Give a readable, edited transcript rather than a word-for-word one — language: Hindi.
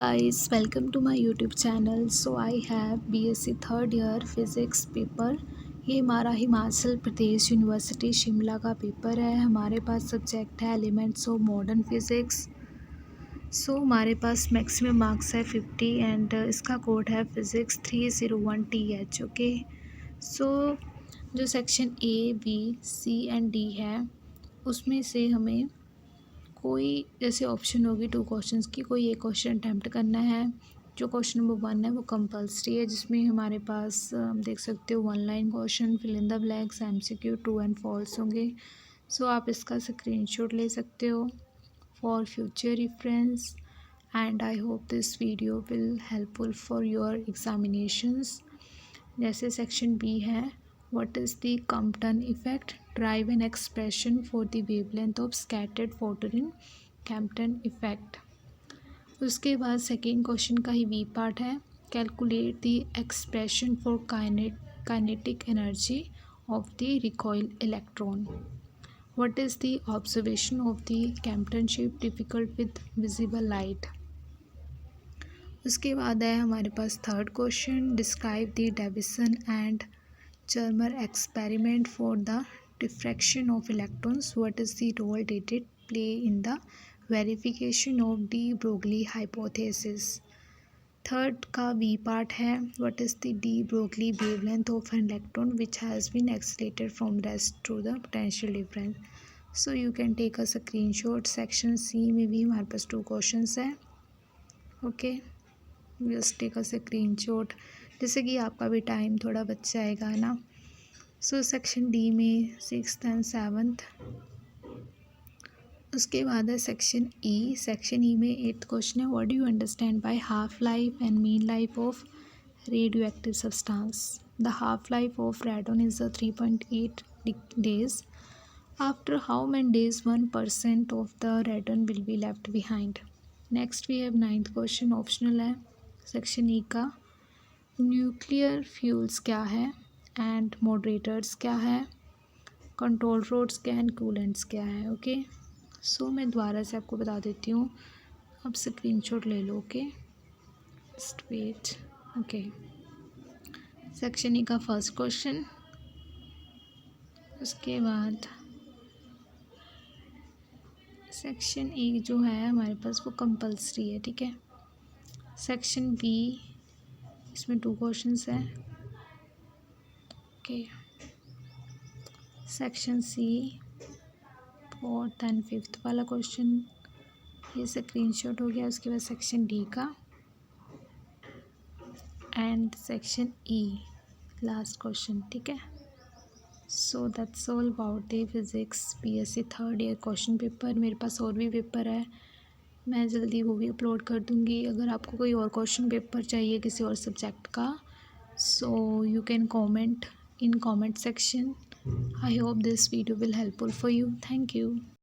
Guys, welcome to my YouTube channel. So I have BSc third year physics paper. ये हमारा हिमाचल प्रदेश यूनिवर्सिटी शिमला का पेपर है। हमारे पास सब्जेक्ट है एलिमेंट्स ऑफ मॉडर्न फिज़िक्स। सो हमारे पास मैक्सिमम मार्क्स है 50 एंड इसका कोड है फिज़िक्स 301TH। ओके, सो जो section A, B, C and D है उसमें से हमें कोई जैसे ऑप्शन होगी 2 क्वेश्चंस की, कोई एक क्वेश्चन अटैम्प्ट करना है। जो क्वेश्चन नंबर 1 है वो कंपल्सरी है, जिसमें हमारे पास देख सकते हो 1 line question, fill in the blanks, MCQ, true and false होंगे। सो आप इसका स्क्रीनशॉट ले सकते हो for future reference and I hope this video will helpful for your examinations. जैसे सेक्शन बी है, what is the Compton effect, derive an expression for the wavelength of scattered photon in Compton effect. उसके बाद सेकेंड क्वेश्चन का ही बी पार्ट है, calculate the expression for kinetic energy of the recoil electron. What is the observation of the Compton ship difficult with visible light. उसके बाद है हमारे पास third question, describe the Davisson and Germer experiment for the diffraction of electrons. What is the role did it play in the verification of de Broglie hypothesis. Third का वी पार्ट है, what is the de Broglie wavelength of an electron which has been accelerated from rest through the potential difference. So you can take a screenshot. Section C में भी हमारे पास 2 क्वेश्चंस हैं। Okay, just take a screenshot, जैसे कि आपका भी टाइम थोड़ा बच जाएगा, है ना। सो सेक्शन डी में 6th एंड 7th। उसके बाद है सेक्शन ई। सेक्शन ई में 8th क्वेश्चन है, what do you understand by half life and mean life of radio active substance. The half life of radon is 3.8 days. After how many days 1% of the radon will be left behind? Next we have 9th question, optional है सेक्शन ई का। न्यूक्लियर फ्यूल्स क्या है एंड मॉडरेटर्स क्या है, कंट्रोल रोड्स क्या है एंड कूलेंट्स क्या है। ओके, सो मैं दोबारा से आपको बता देती हूँ, अब स्क्रीनशॉट ले लो। Okay, just wait. Okay, section E का फर्स्ट क्वेश्चन, उसके बाद सेक्शन ए जो है हमारे पास वो कंपल्सरी है, ठीक है। सेक्शन बी, इसमें 2 क्वेश्चंस हैं। Okay, section C 4th and 5th वाला क्वेश्चन, ये स्क्रीनशॉट हो गया। उसके बाद सेक्शन डी का and section E last question, ठीक है। So that's all about the physics BSc third year question paper. मेरे पास और भी पेपर है, मैं जल्दी वो भी अपलोड कर दूँगी। अगर आपको कोई और क्वेश्चन पेपर चाहिए किसी और सब्जेक्ट का, सो you can comment in comment section. I hope this video will helpful for you. Thank you.